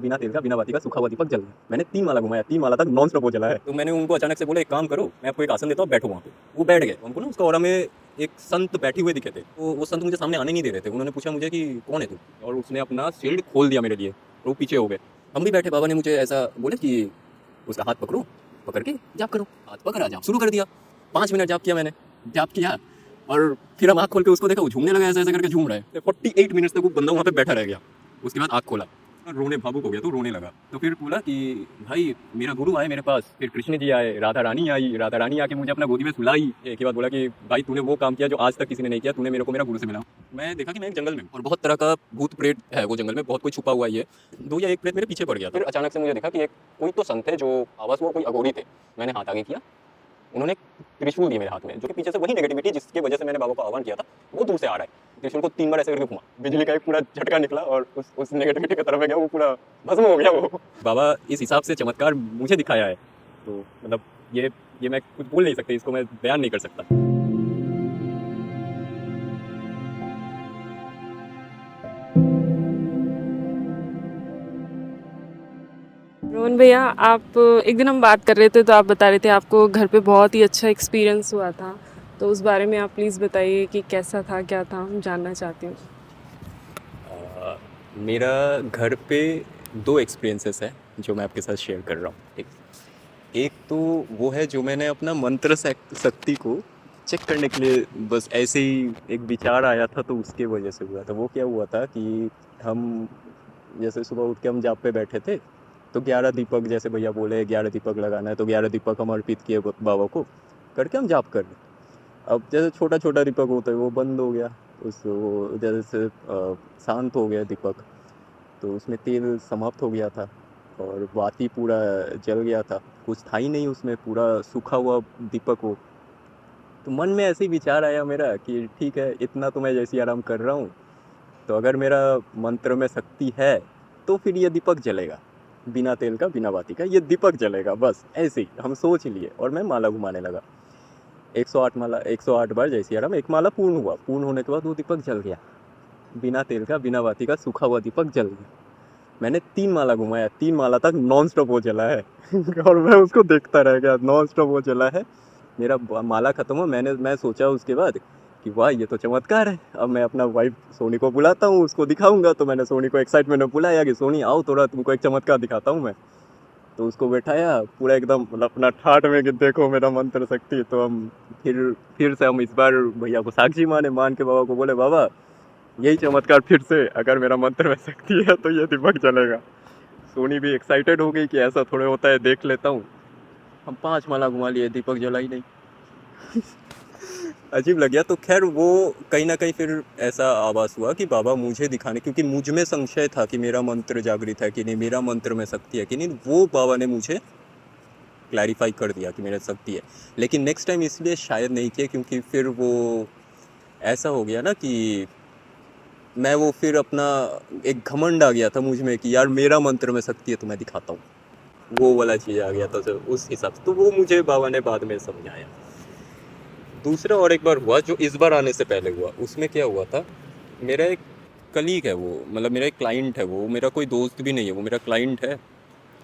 बिना तेल का बिना बाती का सूखा हुआ दीपक जल गया। मैंने 3 माला घुमाया, 3 माला तक नॉन स्टॉप वो जला है। तो मैंने उनको अचानक से बोला, एक काम करो, मैं आपको एक आसन देता हूँ, बैठो वहाँ पे। वो बैठ गए। उनको ना उसका ऑरा में एक संत बैठे हुए दिखे थे। तो वो संत मुझे सामने आने नहीं दे रहे थे। उन्होंने पूछा मुझे कि कौन है तू, और उसने अपना शील्ड खोल दिया मेरे लिए, और वो पीछे हो गए। हम भी बैठे। बाबा ने मुझे ऐसा बोला कि उसका हाथ पकड़ो, पकड़ के जाप करो। हाथ पकड़ा, जाप शुरू कर दिया। 5 मिनट जाप किया मैंने, जाप किया, और फिर हम आँख खोल के उसको देखा, वो झूमने लगा, ऐसे ऐसे करके झूम रहा है। 48 मिनट्स तक वो बंदा वहाँ पे बैठा रह गया। उसके बाद आँख खोला, रोने भावुक हो गया, तो रोने लगा। तो फिर बोला कि भाई मेरा गुरु आए मेरे पास, फिर कृष्ण जी आए, राधा रानी आई, राधा रानी आके मुझे अपना गोदी में सुलाई। एक ही बात बोला कि भाई तूने वो काम किया जो आज तक किसी ने नहीं किया, तूने मेरे को मेरा गुरु से मिला। मैं देखा कि मैं एक जंगल में, और बहुत तरह का भूत प्रेत है वो जंगल में, बहुत कोई छुपा हुआ ही है। 2 या 1 प्रेत मेरे पीछे पड़ गया था। फिर अचानक से मुझे देखा कि एक कोई तो संत है जो आवाज, वो कोई अघोरी थे। मैंने हाथ आगे किया, उन्होंने त्रिशूल दिए मेरे हाथ में, जो कि पीछे से वही नेगेटिविटी जिसकी वजह से मैंने बाबा को आह्वान किया था, वो दूर से आ रहा है। त्रिशूल को 3 बार ऐसे करके घुमा, बिजली का एक पूरा झटका निकला, और उस नेगेटिविटी की तरफ गया, वो पूरा भस्म हो गया वो। बाबा इस हिसाब से चमत्कार मुझे दिखाया है, तो मतलब ये मैं कुछ बोल नहीं सकता, इसको मैं बयान नहीं कर सकता। रोहन भैया, आप एक दिन हम बात कर रहे थे तो आप बता रहे थे आपको घर पे बहुत ही अच्छा एक्सपीरियंस हुआ था। तो उस बारे में आप प्लीज़ बताइए कि कैसा था, क्या था, हम जानना चाहती हूँ। मेरा घर पे 2 एक्सपीरियंसेस है जो मैं आपके साथ शेयर कर रहा हूँ। एक तो वो है जो मैंने अपना मंत्र शक्ति को चेक करने के लिए, बस ऐसे ही एक विचार आया था, तो उसके वजह से हुआ था। वो क्या हुआ था कि हम जैसे सुबह उठ के हम जाप पे बैठे थे, तो 11 दीपक, जैसे भैया बोले 11 दीपक लगाना है, तो 11 दीपक हम अर्पित किए बाबा को, करके हम जाप कर रहे। अब जैसे छोटा छोटा दीपक होता है वो बंद हो गया, उस वो जैसे शांत हो गया दीपक, तो उसमें तेल समाप्त हो गया था, और बाती पूरा जल गया था, कुछ था ही नहीं उसमें, पूरा सूखा हुआ दीपक वो। तो मन में ऐसे ही विचार आया मेरा कि ठीक है, इतना तो मैं जैसे आराम कर रहा हूँ, तो अगर मेरा मंत्र में शक्ति है, तो फिर ये दीपक जलेगा, बिना तेल का बिना बाती का ये दीपक जलेगा। बस ऐसे ही हम सोच लिए, और मैं माला घुमाने लगा। 108 माला, 108 बार जैसे आराम, एक माला पूर्ण हुआ, पूर्ण होने के बाद वो दीपक जल गया, बिना तेल का बिना बाती का सूखा हुआ दीपक जल गया। मैंने 3 माला घुमाया, 3 माला तक नॉन स्टॉप वो जला है। और मैं उसको देखता रह गया, नॉन स्टॉप वो जला है। मेरा माला खत्म हुआ, मैं सोचा उसके बाद कि वाह ये तो चमत्कार है। अब मैं अपना वाइफ सोनी को बुलाता हूँ, उसको दिखाऊंगा। तो मैंने सोनी को एक्साइटमेंट में बुलाया कि सोनी आओ, थोड़ा तुमको एक चमत्कार दिखाता हूँ मैं। तो उसको बैठाया पूरा एकदम, मतलब अपना ठाठ में कि देखो मेरा मंत्र शक्ति। तो हम फिर से हम इस बार भैया को साक्षी मान के बाबा को बोले, बाबा यही चमत्कार फिर से, अगर मेरा मंत्र में शक्ति है तो ये दीपक जलेगा। सोनी भी एक्साइटेड हो गई कि ऐसा थोड़े होता है, देख लेता हूँ। हम 5 माला घुमा लिए, दीपक जला ही नहीं। अजीब लग गया। तो खैर वो कहीं ना कहीं फिर ऐसा आभास हुआ कि बाबा मुझे दिखाने, क्योंकि मुझ में संशय था कि मेरा मंत्र जागृत है कि नहीं, मेरा मंत्र में शक्ति है कि नहीं, वो बाबा ने मुझे क्लैरिफाई कर दिया कि मेरा शक्ति है। लेकिन नेक्स्ट टाइम इसलिए शायद नहीं किया, क्योंकि फिर वो ऐसा हो गया ना कि मैं वो फिर अपना एक घमंड आ गया था मुझ में कि यार मेरा मंत्र में शक्ति है तो मैं दिखाता हूँ, वो वाला चीज़ आ गया था। तो उस हिसाब से तो वो मुझे बाबा ने बाद में समझाया। दूसरा और एक बार हुआ जो इस बार आने से पहले हुआ, उसमें क्या हुआ था, मेरा एक कलीग है वो, मतलब मेरा एक क्लाइंट है वो, मेरा कोई दोस्त भी नहीं है, वो मेरा क्लाइंट है।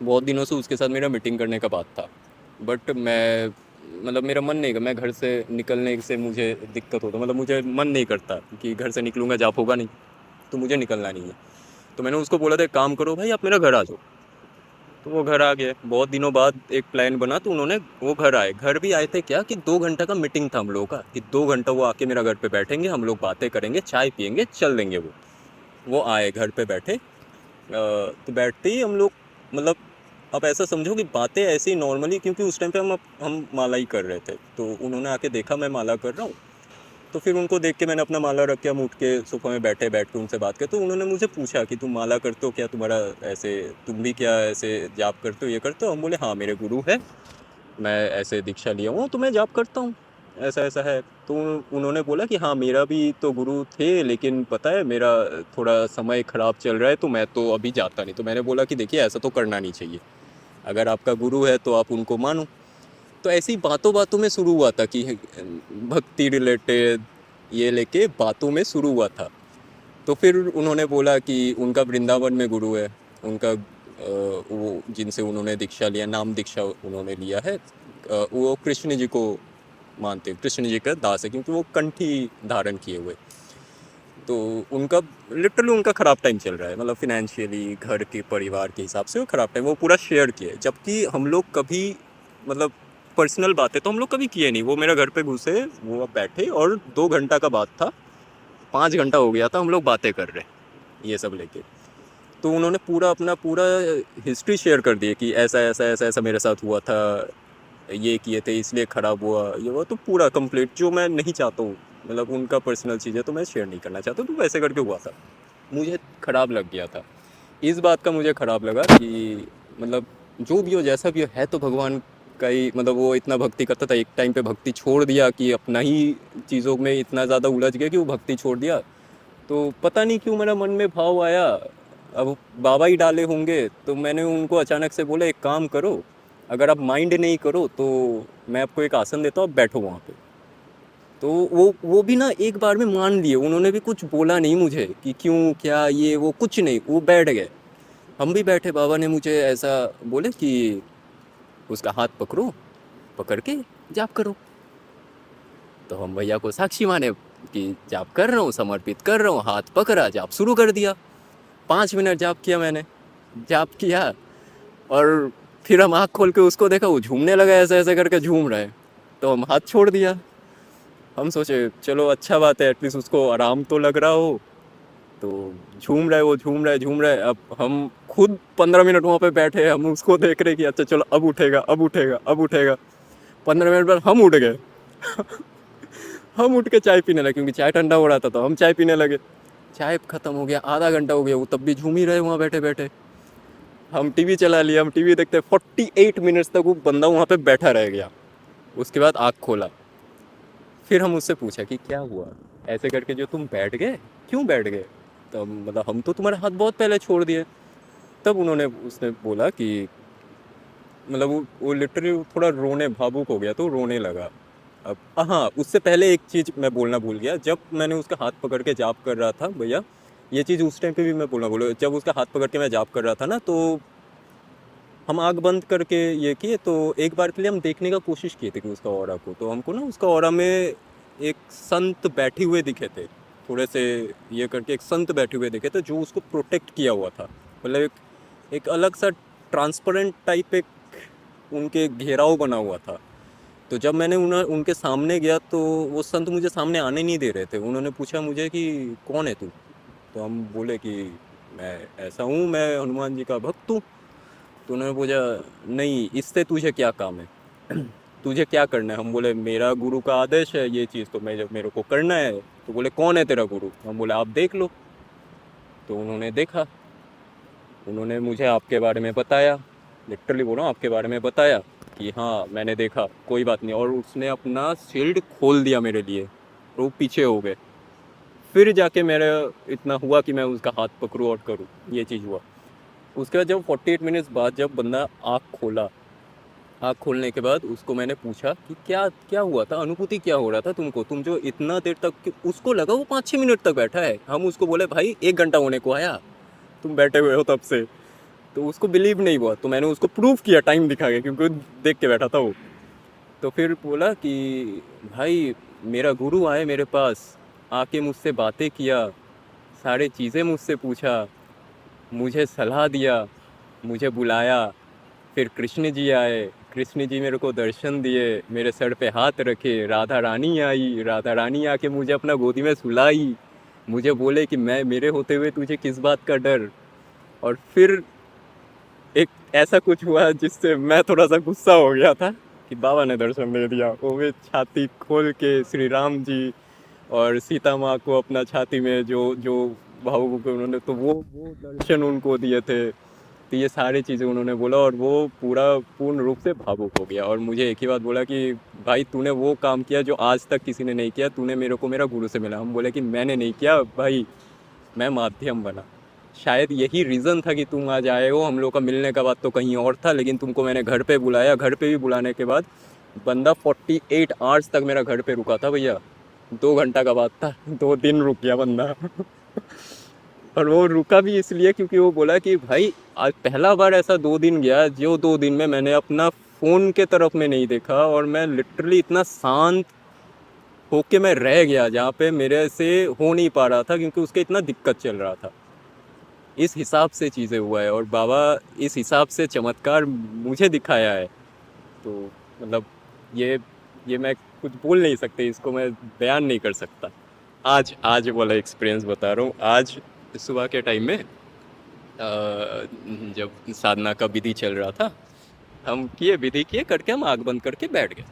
बहुत दिनों से उसके साथ मेरा मीटिंग करने का बात था, बट मैं, मतलब मेरा मन नहीं, मैं घर से निकलने से मुझे दिक्कत होता, मतलब मुझे मन नहीं करता कि घर से निकलूँगा जाप होगा नहीं, तो मुझे निकलना नहीं है। तो मैंने उसको बोला था एक काम करो भाई, आप मेरा घर आ जाओ। तो वो घर आ गए, बहुत दिनों बाद एक प्लान बना, तो उन्होंने वो घर आए। घर भी आए थे क्या कि 2 घंटा का मीटिंग था हम लोगों का, कि 2 घंटा वो आके मेरा घर पे बैठेंगे, हम लोग बातें करेंगे, चाय पियेंगे, चल देंगे। वो आए घर पे बैठे, तो बैठते ही हम लोग, मतलब आप ऐसा समझो कि बातें ऐसी नॉर्मली, क्योंकि उस टाइम पे हम माला ही कर रहे थे। तो उन्होंने आके देखा मैं माला कर रहा हूँ, तो फिर उनको देख के मैंने अपना माला रख के हम उठ के सोफा में बैठ के उनसे बात किया। तो उन्होंने मुझे पूछा कि तुम माला करते हो क्या, तुम्हारा ऐसे, तुम भी क्या ऐसे जाप करते हो, ये करते हो? हम बोले हाँ मेरे गुरु है, मैं ऐसे दीक्षा लिया हूँ तो मैं जाप करता हूँ, ऐसा ऐसा है। तो उन्होंने बोला कि हाँ मेरा भी तो गुरु थे, लेकिन पता है मेरा थोड़ा समय ख़राब चल रहा है, तो मैं तो अभी जाता नहीं। तो मैंने बोला कि देखिए ऐसा तो करना नहीं चाहिए, अगर आपका गुरु है तो आप उनको मानो। तो ऐसी बातों बातों में शुरू हुआ था कि भक्ति रिलेटेड ये लेके बातों में शुरू हुआ था। तो फिर उन्होंने बोला कि उनका वृंदावन में गुरु है, उनका वो जिनसे उन्होंने दीक्षा लिया, नाम दीक्षा उन्होंने लिया है, वो कृष्ण जी को मानते हैं, कृष्ण जी का दास है, क्योंकि वो कंठी धारण किए हुए। तो उनका लिटरली उनका ख़राब टाइम चल रहा है, मतलब फिनेंशियली, घर के परिवार के हिसाब से वो ख़राब टाइम वो पूरा शेयर किए, जबकि हम लोग कभी मतलब पर्सनल बातें तो हम लोग कभी किए नहीं। वो मेरे घर पे घुसे, वो अब बैठे, और 2 घंटा का बात था, 5 घंटा हो गया था हम लोग बातें कर रहे ये सब लेके। तो उन्होंने पूरा अपना पूरा हिस्ट्री शेयर कर दी कि ऐसा ऐसा ऐसा ऐसा मेरे साथ हुआ था, ये किए थे इसलिए ख़राब हुआ, ये हुआ, तो पूरा कंप्लीट, जो मैं नहीं चाहता हूँ, मतलब उनका पर्सनल चीज़ है तो मैं शेयर नहीं करना चाहता, तो वैसे करके हुआ था। मुझे ख़राब लग गया था, इस बात का मुझे ख़राब लगा कि मतलब जो भी हो जैसा भी हो, है तो भगवान का ही, मतलब वो इतना भक्ति करता था, एक टाइम पे भक्ति छोड़ दिया कि अपना ही चीज़ों में इतना ज़्यादा उलझ गया कि वो भक्ति छोड़ दिया। तो पता नहीं क्यों मेरा मन में भाव आया, अब बाबा ही डाले होंगे, तो मैंने उनको अचानक से बोला एक काम करो, अगर आप माइंड नहीं करो तो मैं आपको एक आसन देता हूँ, आप बैठो वहाँ पे। तो वो भी ना एक बार में मान लिए, उन्होंने भी कुछ बोला नहीं मुझे कि क्यों क्या ये वो, कुछ नहीं, वो बैठ गए। हम भी बैठे, बाबा ने मुझे ऐसा बोले कि उसका हाथ पकड़ो, पकड़ के जाप करो। तो हम भैया को साक्षी माने कि जाप कर रहा हूँ, समर्पित कर रहा हूँ, हाथ पकड़ा, जाप शुरू कर दिया। 5 मिनट जाप किया मैंने, जाप किया, और फिर हम आँख खोल के उसको देखा, वो झूमने लगा, ऐसे ऐसे करके झूम रहा है। तो हम हाथ छोड़ दिया। हम सोचे चलो अच्छा बात है, एटलीस्ट उसको आराम तो लग रहा हो। तो झूम रहा है, वो झूम रहा है, झूम रहा है। अब हम खुद 15 मिनट वहाँ पे बैठे, हम उसको देख रहे कि अच्छा चलो अब उठेगा, अब उठेगा, अब उठेगा। 15 मिनट बाद हम उठ गए। हम उठ के चाय पीने लगे, क्योंकि चाय ठंडा हो रहा था, तो हम चाय पीने लगे। चाय खत्म हो गया, आधा घंटा हो गया, वो तब भी झूम ही रहे वहाँ बैठे बैठे। हम टीवी चला लिया, हम टीवी देखते, 48 मिनट्स तक वो बंदा वहाँ पे बैठा रह गया। उसके बाद आँख खोला, फिर हम उससे पूछा कि क्या हुआ, ऐसे करके जो तुम बैठ गए, क्यों बैठ गए? तब मतलब हम तो तुम्हारे हाथ बहुत पहले छोड़ दिए। तब उसने बोला कि मतलब वो लिटरली थोड़ा रोने, भावुक हो गया, तो रोने लगा। अब हाँ, उससे पहले एक चीज़ मैं बोलना भूल गया, जब मैंने उसका हाथ पकड़ के जाप कर रहा था भैया, ये चीज़ उस टाइम पे भी मैं बोलना भूल, जब उसका हाथ पकड़ के मैं जाप कर रहा था ना, तो हम आँख बंद करके ये किए, तो एक बार के लिए हम देखने का कोशिश किए थे कि उसका ऑरा को, तो हमको ना उसका ऑरा में एक संत बैठे हुए दिखे थे, थोड़े से ये करके एक संत बैठे हुए दिखे थे, जो उसको प्रोटेक्ट किया हुआ था, मतलब एक अलग सा ट्रांसपेरेंट टाइप एक उनके घेराव बना हुआ था। तो जब मैंने उनके सामने गया, तो वो संत मुझे सामने आने नहीं दे रहे थे। उन्होंने पूछा मुझे कि कौन है तू? तो हम बोले कि मैं ऐसा हूँ, मैं हनुमान जी का भक्त हूँ। तो उन्होंने पूछा नहीं, इससे तुझे क्या काम है? तुझे क्या करना है? हम बोले मेरा गुरु का आदेश है ये चीज़, तो मैं जब मेरे को करना है। तो बोले कौन है तेरा गुरु? हम बोले आप देख लो। तो उन्होंने देखा, उन्होंने मुझे आपके बारे में बताया, लिटरली बोल रहा हूँ, आपके बारे में बताया कि हाँ मैंने देखा, कोई बात नहीं, और उसने अपना शील्ड खोल दिया मेरे लिए, और वो पीछे हो गए। फिर जाके मेरा इतना हुआ कि मैं उसका हाथ पकड़ूँ और करूँ, ये चीज़ हुआ। उसके बाद जब 48 मिनट्स बाद जब बंदा आँख खोला, आँख खोलने के बाद उसको मैंने पूछा कि क्या क्या हुआ था, अनुभूति क्या हो रहा था तुमको, तुम जो इतना देर तक, उसको लगा वो 5-6 मिनट तक बैठा है। हम उसको बोले भाई 1 घंटा होने को आया, तुम बैठे हुए हो तब से। तो उसको बिलीव नहीं हुआ, तो मैंने उसको प्रूफ किया टाइम दिखा के, क्योंकि वो देख के बैठा था वो। तो फिर बोला कि भाई मेरा गुरु आए मेरे पास, आके मुझसे बातें किया, सारी चीज़ें मुझसे पूछा, मुझे सलाह दिया, मुझे बुलाया। फिर कृष्ण जी आए, कृष्ण जी मेरे को दर्शन दिए, मेरे सर पे हाथ रखे, राधा रानी आई, राधा रानी आके मुझे अपना गोदी में सुलाई, मुझे बोले कि मैं, मेरे होते हुए तुझे किस बात का डर। और फिर एक ऐसा कुछ हुआ जिससे मैं थोड़ा सा गुस्सा हो गया था कि बाबा ने दर्शन दे दिया, वो भी छाती खोल के, श्री राम जी और सीता माँ को अपना छाती में जो जो भावुक को उन्होंने, तो वो दर्शन उनको दिए थे। तो ये सारी चीज़ें उन्होंने बोला, और वो पूरा पूर्ण रूप से भावुक हो गया, और मुझे एक ही बात बोला कि भाई तूने वो काम किया जो आज तक किसी ने नहीं किया, तूने मेरे को मेरा गुरु से मिला। हम बोले कि मैंने नहीं किया भाई, मैं माध्यम बना। शायद यही रीज़न था कि तुम आज आए हो, हम लोग का मिलने का बात तो कहीं और था, लेकिन तुमको मैंने घर पे बुलाया। घर पे भी बुलाने के बाद बंदा 48 आवर्स तक मेरा घर पे रुका था भैया। 2 घंटा का बात था, 2 दिन रुक गया बंदा। और वो रुका भी इसलिए क्योंकि वो बोला कि भाई आज पहला बार ऐसा 2 दिन गया जो 2 दिन में मैंने अपना फ़ोन के तरफ में नहीं देखा, और मैं लिटरली इतना शांत होके मैं रह गया जहाँ पे मेरे से हो नहीं पा रहा था, क्योंकि उसके इतना दिक्कत चल रहा था। इस हिसाब से चीज़ें हुआ है, और बाबा इस हिसाब से चमत्कार मुझे दिखाया है। तो मतलब ये ये मैं कुछ बोल नहीं सकते, इसको मैं बयान नहीं कर सकता। आज वाला एक्सपीरियंस बता रहा हूँ। आज सुबह के टाइम में जब साधना का विधि चल रहा था, हम विधि किए करके हम आँख बंद करके बैठ गए।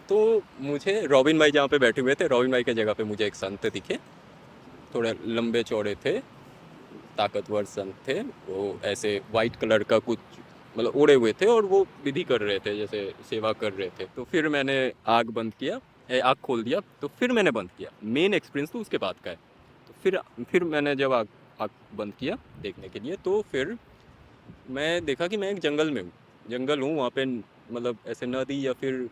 तो मुझे रॉबिन भाई जहाँ पे बैठे हुए थे, रॉबिन भाई की जगह पे मुझे एक संत दिखे, थोड़े लंबे चौड़े थे, ताकतवर संत थे। वो ऐसे वाइट कलर का कुछ मतलब ओढ़े हुए थे, और वो विधि कर रहे थे, जैसे सेवा कर रहे थे। तो फिर मैंने आँख बंद किया, आँख खोल दिया, तो फिर मैंने बंद किया। मेन एक्सपीरियंस तो उसके बाद का है। तो फिर मैंने जब आँख आँख बंद किया देखने के लिए, तो फिर मैं देखा कि मैं एक जंगल में हूँ। जंगल हूँ, वहाँ पे मतलब ऐसे नदी या फिर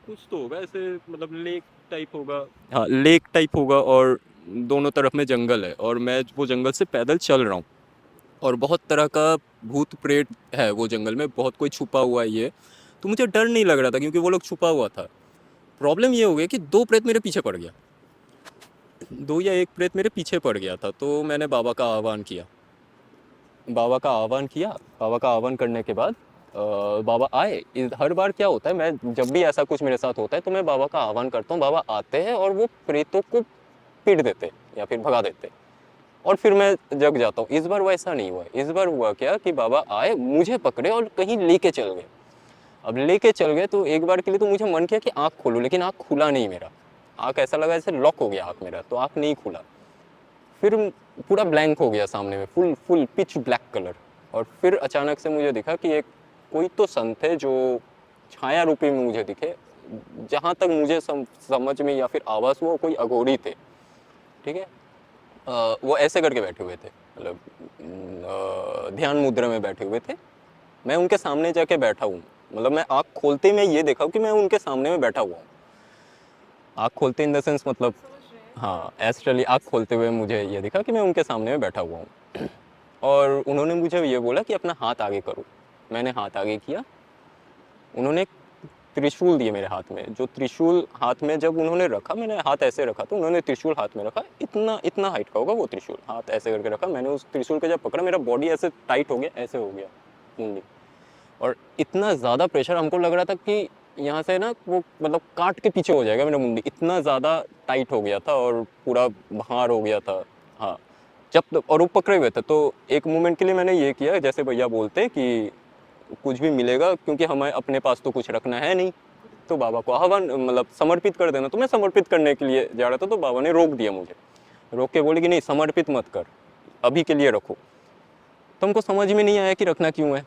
कुछ तो होगा, ऐसे मतलब लेक टाइप होगा। हाँ, लेक टाइप होगा, और दोनों तरफ में जंगल है, और मैं वो जंगल से पैदल चल रहा हूँ। और बहुत तरह का भूत प्रेत है वो जंगल में, बहुत कोई छुपा हुआ है ये। तो मुझे डर नहीं लग रहा था क्योंकि वो लोग छुपा हुआ था। प्रॉब्लम ये हो गया कि 2 प्रेत मेरे पीछे पड़ गया। 2 या 1 प्रेत मेरे पीछे पड़ गया था। तो मैंने बाबा का आह्वान किया। बाबा का आह्वान किया। बाबा का आह्वान करने के बाद बाबा आए। हर बार क्या होता है, मैं जब भी ऐसा कुछ मेरे साथ होता है तो मैं बाबा का आह्वान करता हूँ, बाबा आते हैं और वो प्रेतों को पीट देते या फिर भगा देते, और फिर मैं जग जाता हूँ। इस बार वैसा नहीं हुआ। इस बार हुआ क्या कि बाबा आए, मुझे पकड़े और कहीं लेके चल गए। अब लेके चल गए तो एक बार के लिए तो मुझे मन किया कि आँख खोलूँ, लेकिन आँख खुला नहीं मेरा। आँख ऐसा लगा जैसे लॉक हो गया आँख मेरा, तो आँख नहीं खुला। फिर पूरा ब्लैंक हो गया सामने में, full full pitch black colour. और फिर अचानक से मुझे दिखा कि एक कोई तो संत है जो छाया रूपी में मुझे दिखे। जहाँ तक मुझे समझ में या फिर आवाज़ हुआ, कोई अघोरी थे। ठीक है। वो ऐसे करके बैठे हुए थे, मतलब ध्यान मुद्रा में बैठे हुए थे। मैं उनके सामने जाके बैठा हूँ, मतलब मैं आँख खोलते ही मैं ये देखा कि मैं उनके सामने में बैठा हुआ हूँ। आँख खोलते इन द सेंस मतलब, हाँ, एस्ट्रली आँख खोलते हुए मुझे ये दिखा कि मैं उनके सामने में बैठा हुआ हूँ। और उन्होंने मुझे ये बोला कि अपना हाथ आगे करो। मैंने हाथ आगे किया। उन्होंने एक त्रिशूल दिए मेरे हाथ में। जो त्रिशूल हाथ में जब उन्होंने रखा, मैंने हाथ ऐसे रखा तो उन्होंने त्रिशूल हाथ में रखा। इतना इतना हाइट का होगा वो त्रिशूल, हाथ ऐसे करके रखा। मैंने उस त्रिशूल को जब पकड़ा, मेरा बॉडी ऐसे टाइट हो गया, ऐसे हो गया मुंडी। और इतना ज़्यादा प्रेशर, हमको लग रहा था कि यहाँ से ना वो मतलब काट के पीछे हो जाएगा मेरा मुंडी, इतना ज़्यादा टाइट हो गया था और पूरा भार हो गया था। हाँ, जब तक और वो पकड़े हुए थे, तो एक मोमेंट के लिए मैंने ये किया, जैसे भैया बोलते कि कुछ भी मिलेगा, क्योंकि हमें अपने पास तो कुछ रखना है नहीं, तो बाबा को आह्वान मतलब समर्पित कर देना। तो मैं समर्पित करने के लिए जा रहा था, तो बाबा ने रोक दिया मुझे। रोक के बोले कि नहीं, समर्पित मत कर, अभी के लिए रखो। तो हमको समझ में नहीं आया कि रखना क्यों है।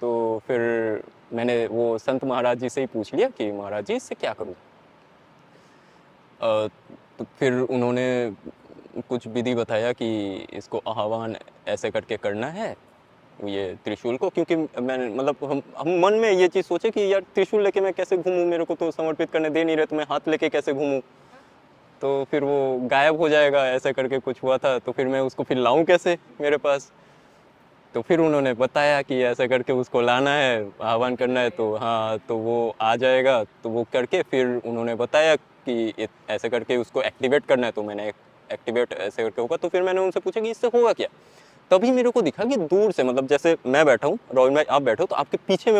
तो फिर मैंने वो संत महाराज जी से ही पूछ लिया कि महाराज जी इससे क्या करूँ। तो फिर उन्होंने कुछ विधि बताया कि इसको आह्वान ऐसे करके करना है, ये त्रिशूल को। क्योंकि मैंने मतलब हम मन में ये चीज़ सोचे कि यार त्रिशूल लेके मैं कैसे घूमूं, मेरे को तो समर्पित करने दे नहीं रहे, तो मैं हाथ लेके कैसे घूमूं, तो फिर वो गायब हो जाएगा, ऐसे करके कुछ हुआ था। तो फिर मैं उसको फिर लाऊं कैसे मेरे पास। तो फिर उन्होंने बताया कि ऐसे करके उसको लाना है, आह्वान करना है, तो हाँ, तो वो आ जाएगा। तो वो करके फिर उन्होंने बताया कि ऐसे करके उसको एक्टिवेट करना है। तो मैंने एक्टिवेट ऐसे करके होगा। तो फिर मैंने उनसे पूछा कि इससे होगा क्या। तभी मेरे को दिखा कि दूर से, मतलब जैसे मैं बैठा हूँ, रॉबिन भाई आप बैठो, तो आपके पीछे में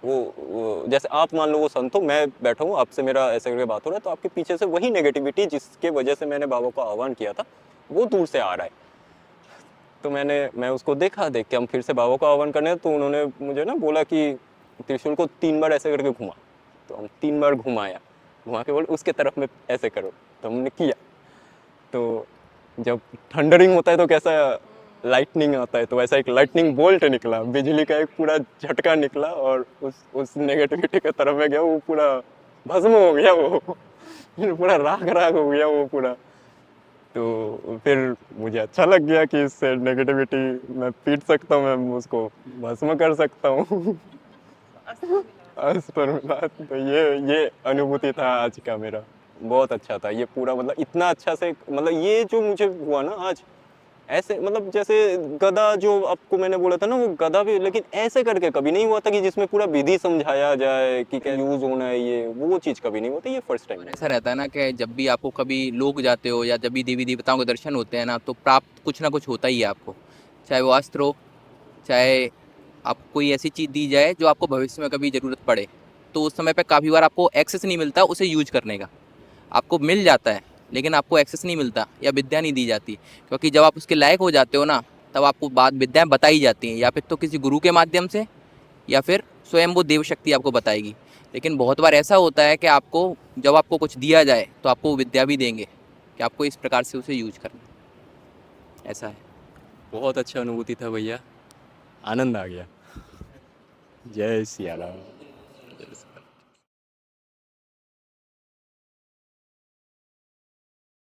वो जैसे आप मान लो वो संत हो, मैं बैठा हूँ, आपसे मेरा ऐसे करके बात हो रहा है, तो आपके पीछे से वही नेगेटिविटी जिसके वजह से मैंने बाबा को आह्वान किया था, वो दूर से आ रहा है। तो मैं उसको देखा। देख के हम फिर से बाबा को आह्वान करने, तो उन्होंने मुझे ना बोला कि त्रिशूल को 3 बार ऐसे करके घुमा। तो हम 3 बार घुमाया, घुमा के बोले उसके तरफ में ऐसे करो। तो हमने किया। तो जब थंडरिंग होता है तो कैसा लाइटनिंग आता है, तो वैसा एक लाइटनिंग बोल्ट निकला, बिजली का एक पूरा झटका निकला, और उस नेगेटिविटी के तरफ में गया, वो पूरा भस्म हो गया, वो पूरा राख राख हो गया वो पूरा। तो फिर मुझे अच्छा लग गया कि इससे नेगेटिविटी मैं पीट सकता हूँ, मैं उसको भस्म कर सकता हूँ। पर मिला। तो ये अनुभूति था आज का मेरा, बहुत अच्छा था ये पूरा। मतलब इतना अच्छा से, मतलब ये जो मुझे हुआ ना आज, ऐसे मतलब जैसे गदा जो आपको मैंने बोला था ना, वो गदा भी, लेकिन ऐसे करके कभी नहीं हुआ था कि जिसमें पूरा विधि समझाया जाए कि क्या यूज होना है, ये वो चीज़ कभी नहीं होता, ये फर्स्ट टाइम है। ऐसा रहता है ना कि जब भी आपको कभी लोग जाते हो या जब भी देवी देवताओं के दर्शन होते हैं ना, तो प्राप्त कुछ ना कुछ होता ही है आपको, चाहे वो अस्त्र हो, चाहे आपको कोई ऐसी चीज़ दी जाए जो आपको भविष्य में कभी ज़रूरत पड़े। तो उस समय पे काफ़ी बार आपको एक्सेस नहीं मिलता उसे यूज करने का, आपको मिल जाता है लेकिन आपको एक्सेस नहीं मिलता या विद्या नहीं दी जाती, क्योंकि जब आप उसके लायक हो जाते हो ना, तब आपको बाद विद्याएं बताई जाती हैं, या फिर तो किसी गुरु के माध्यम से या फिर स्वयं वो देव शक्ति आपको बताएगी। लेकिन बहुत बार ऐसा होता है कि आपको जब आपको कुछ दिया जाए तो आपको वो विद्या भी देंगे कि आपको इस प्रकार से उसे यूज करना है। ऐसा है। बहुत अच्छा अनुभूति था भैया, आनंद आ गया। जय सिया राम।